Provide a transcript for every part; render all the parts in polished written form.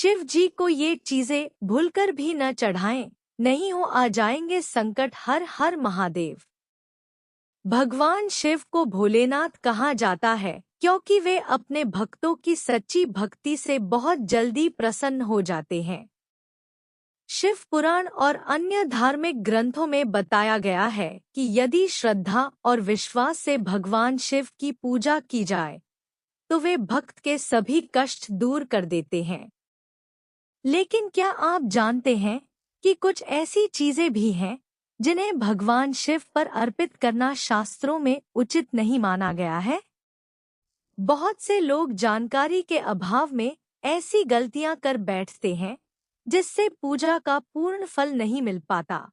शिव जी को ये चीजें भूलकर भी न चढ़ाएं, नहीं हो आ जाएंगे संकट। हर हर महादेव। भगवान शिव को भोलेनाथ कहा जाता है क्योंकि वे अपने भक्तों की सच्ची भक्ति से बहुत जल्दी प्रसन्न हो जाते हैं। शिव पुराण और अन्य धार्मिक ग्रंथों में बताया गया है कि यदि श्रद्धा और विश्वास से भगवान शिव की पूजा की जाए तो वे भक्त के सभी कष्ट दूर कर देते हैं। लेकिन क्या आप जानते हैं कि कुछ ऐसी चीजें भी हैं जिन्हें भगवान शिव पर अर्पित करना शास्त्रों में उचित नहीं माना गया है? बहुत से लोग जानकारी के अभाव में ऐसी गलतियां कर बैठते हैं जिससे पूजा का पूर्ण फल नहीं मिल पाता।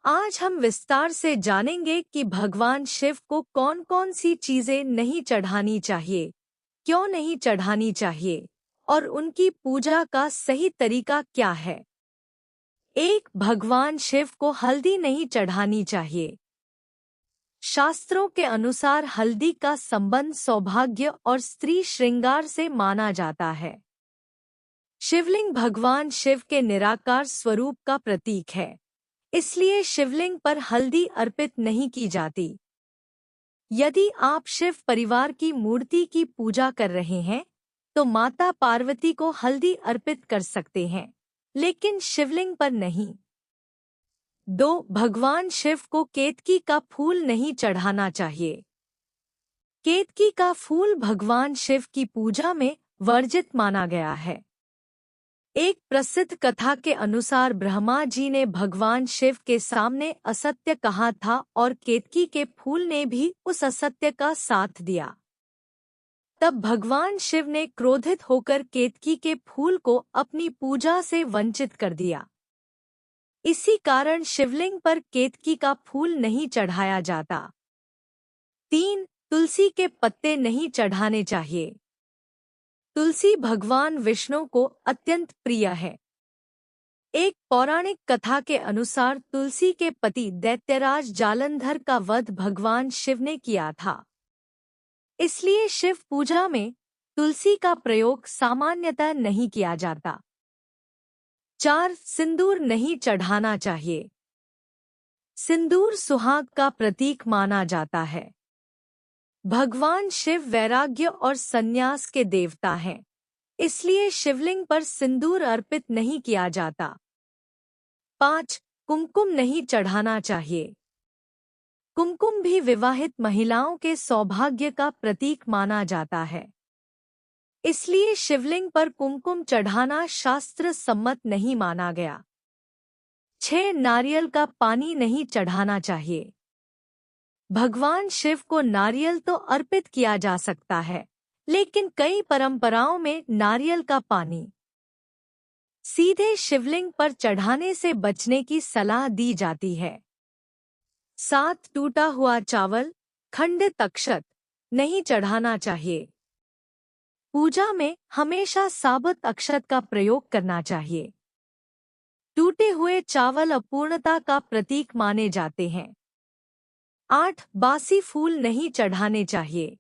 आज हम विस्तार से जानेंगे कि भगवान शिव को कौन कौन सी चीजें नहीं चढ़ानी चाहिए, क्यों नहीं चढ़ानी चाहिए और उनकी पूजा का सही तरीका क्या है। 1. भगवान शिव को हल्दी नहीं चढ़ानी चाहिए। शास्त्रों के अनुसार हल्दी का संबंध सौभाग्य और स्त्री श्रृंगार से माना जाता है। शिवलिंग भगवान शिव के निराकार स्वरूप का प्रतीक है, इसलिए शिवलिंग पर हल्दी अर्पित नहीं की जाती। यदि आप शिव परिवार की मूर्ति की पूजा कर रहे हैं तो माता पार्वती को हल्दी अर्पित कर सकते हैं, लेकिन शिवलिंग पर नहीं। 2. भगवान शिव को केतकी का फूल नहीं चढ़ाना चाहिए। केतकी का फूल भगवान शिव की पूजा में वर्जित माना गया है। एक प्रसिद्ध कथा के अनुसार ब्रह्मा जी ने भगवान शिव के सामने असत्य कहा था और केतकी के फूल ने भी उस असत्य का साथ दिया। तब भगवान शिव ने क्रोधित होकर केतकी के फूल को अपनी पूजा से वंचित कर दिया। इसी कारण शिवलिंग पर केतकी का फूल नहीं चढ़ाया जाता। 3. तुलसी के पत्ते नहीं चढ़ाने चाहिए। तुलसी भगवान विष्णु को अत्यंत प्रिय है। एक पौराणिक कथा के अनुसार तुलसी के पति दैत्यराज जालंधर का वध भगवान शिव ने किया था। इसलिए शिव पूजा में तुलसी का प्रयोग सामान्यतः नहीं किया जाता। 4. सिंदूर नहीं चढ़ाना चाहिए। सिंदूर सुहाग का प्रतीक माना जाता है। भगवान शिव वैराग्य और संन्यास के देवता हैं, इसलिए शिवलिंग पर सिंदूर अर्पित नहीं किया जाता। 5. कुमकुम नहीं चढ़ाना चाहिए। कुमकुम भी विवाहित महिलाओं के सौभाग्य का प्रतीक माना जाता है, इसलिए शिवलिंग पर कुमकुम चढ़ाना शास्त्र सम्मत नहीं माना गया। 6. नारियल का पानी नहीं चढ़ाना चाहिए। भगवान शिव को नारियल तो अर्पित किया जा सकता है, लेकिन कई परंपराओं में नारियल का पानी सीधे शिवलिंग पर चढ़ाने से बचने की सलाह दी जाती है। 7. टूटा हुआ चावल, खंडित अक्षत नहीं चढ़ाना चाहिए। पूजा में हमेशा साबुत अक्षत का प्रयोग करना चाहिए। टूटे हुए चावल अपूर्णता का प्रतीक माने जाते हैं। 8. बासी फूल नहीं चढ़ाने चाहिए।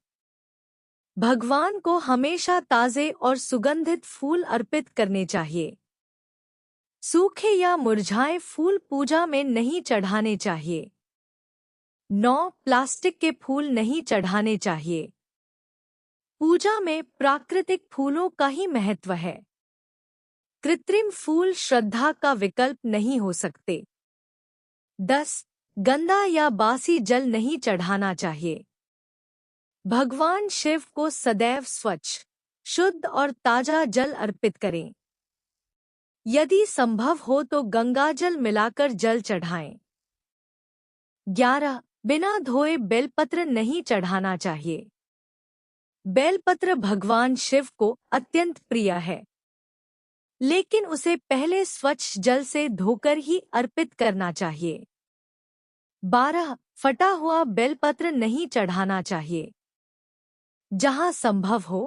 भगवान को हमेशा ताजे और सुगंधित फूल अर्पित करने चाहिए। सूखे या मुरझाए फूल पूजा में नहीं चढ़ाने चाहिए। 9. प्लास्टिक के फूल नहीं चढ़ाने चाहिए। पूजा में प्राकृतिक फूलों का ही महत्व है। कृत्रिम फूल श्रद्धा का विकल्प नहीं हो सकते। 10. गंदा या बासी जल नहीं चढ़ाना चाहिए। भगवान शिव को सदैव स्वच्छ, शुद्ध और ताजा जल अर्पित करें। यदि संभव हो तो गंगाजल मिलाकर जल चढ़ाएं। 11. बिना धोए बेलपत्र नहीं चढ़ाना चाहिए। बेलपत्र भगवान शिव को अत्यंत प्रिय है, लेकिन उसे पहले स्वच्छ जल से धोकर ही अर्पित करना चाहिए। 12. फटा हुआ बेलपत्र नहीं चढ़ाना चाहिए। जहां संभव हो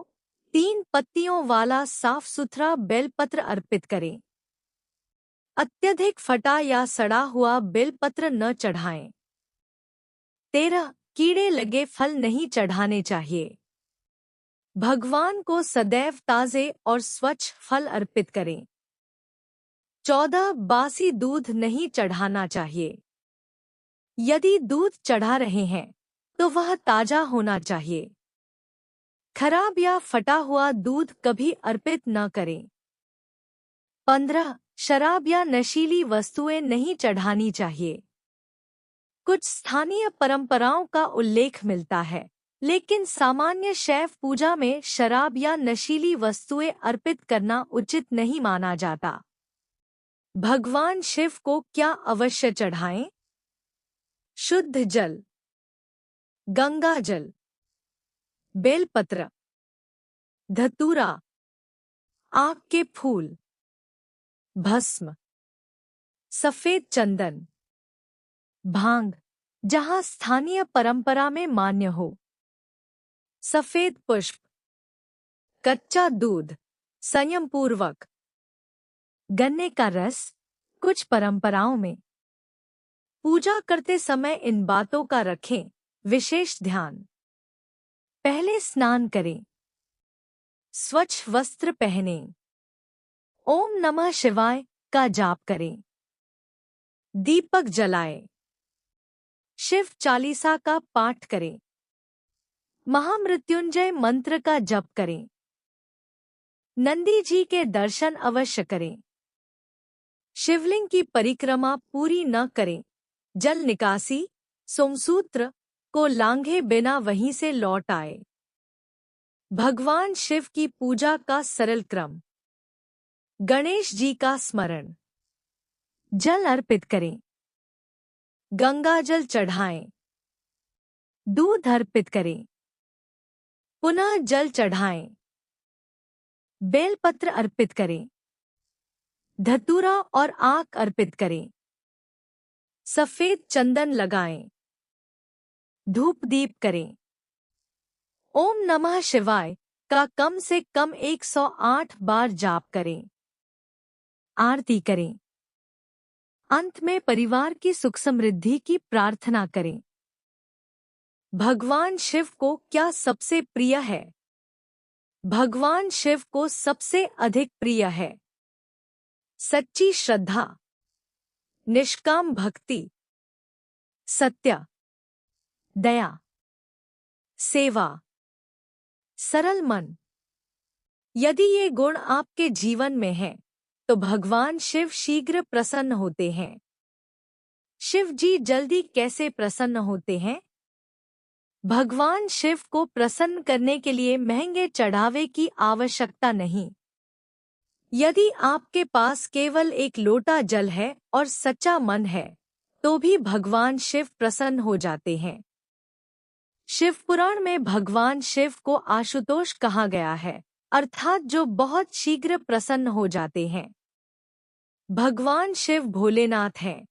3 पत्तियों वाला साफ सुथरा बेलपत्र अर्पित करें। अत्यधिक फटा या सड़ा हुआ बेलपत्र न चढ़ाएं। 13. कीड़े लगे फल नहीं चढ़ाने चाहिए। भगवान को सदैव ताजे और स्वच्छ फल अर्पित करें। 14 बासी दूध नहीं चढ़ाना चाहिए। यदि दूध चढ़ा रहे हैं तो वह ताजा होना चाहिए। खराब या फटा हुआ दूध कभी अर्पित न करें। 15 शराब या नशीली वस्तुएं नहीं चढ़ानी चाहिए। कुछ स्थानीय परंपराओं का उल्लेख मिलता है, लेकिन सामान्य शैव पूजा में शराब या नशीली वस्तुएं अर्पित करना उचित नहीं माना जाता। भगवान शिव को क्या अवश्य चढ़ाएं? शुद्ध जल, गंगा जल, बेलपत्र, धतूरा, आक के फूल, भस्म, सफेद चंदन, भांग जहां स्थानीय परंपरा में मान्य हो, सफेद पुष्प, कच्चा दूध, संयम पूर्वक, गन्ने का रस। कुछ परंपराओं में पूजा करते समय इन बातों का रखें विशेष ध्यान। पहले स्नान करें, स्वच्छ वस्त्र पहनें, ओम नमः शिवाय का जाप करें, दीपक जलाएं, शिव चालीसा का पाठ करें, महामृत्युंजय मंत्र का जप करें, नंदी जी के दर्शन अवश्य करें, शिवलिंग की परिक्रमा पूरी न करें, जल निकासी सोमसूत्र को लांघे बिना वहीं से लौट आए। भगवान शिव की पूजा का सरल क्रम। गणेश जी का स्मरण, जल अर्पित करें, गंगा जल चढ़ाएं, दूध अर्पित करें, पुनः जल चढ़ाएं, बेलपत्र अर्पित करें, धतूरा और आक अर्पित करें, सफेद चंदन लगाएं, धूप दीप करें, ओम नमः शिवाय का कम से कम 108 बार जाप करें, आरती करें। अंत में परिवार की सुख समृद्धि की प्रार्थना करें। भगवान शिव को क्या सबसे प्रिय है? भगवान शिव को सबसे अधिक प्रिय है सच्ची श्रद्धा, निष्काम भक्ति, सत्य, दया, सेवा, सरल मन। यदि ये गुण आपके जीवन में हैं, तो भगवान शिव शीघ्र प्रसन्न होते हैं। शिव जी जल्दी कैसे प्रसन्न होते हैं? भगवान शिव को प्रसन्न करने के लिए महंगे चढ़ावे की आवश्यकता नहीं। यदि आपके पास केवल एक लोटा जल है और सच्चा मन है, तो भी भगवान शिव प्रसन्न हो जाते हैं। शिव पुराण में भगवान शिव को आशुतोष कहा गया है, अर्थात जो बहुत शीघ्र प्रसन्न हो जाते हैं। भगवान शिव भोलेनाथ हैं।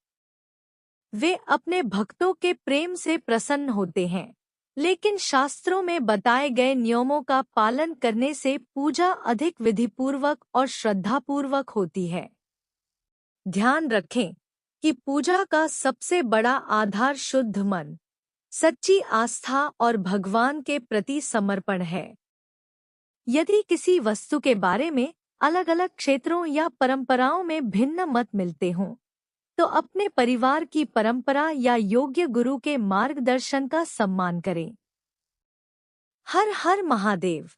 वे अपने भक्तों के प्रेम से प्रसन्न होते हैं, लेकिन शास्त्रों में बताए गए नियमों का पालन करने से पूजा अधिक विधिपूर्वक और श्रद्धापूर्वक होती है। ध्यान रखें कि पूजा का सबसे बड़ा आधार शुद्ध मन, सच्ची आस्था और भगवान के प्रति समर्पण है। यदि किसी वस्तु के बारे में अलग अलग क्षेत्रों या परंपराओं में भिन्न मत मिलते हों, तो अपने परिवार की परंपरा या योग्य गुरु के मार्गदर्शन का सम्मान करें। हर हर महादेव।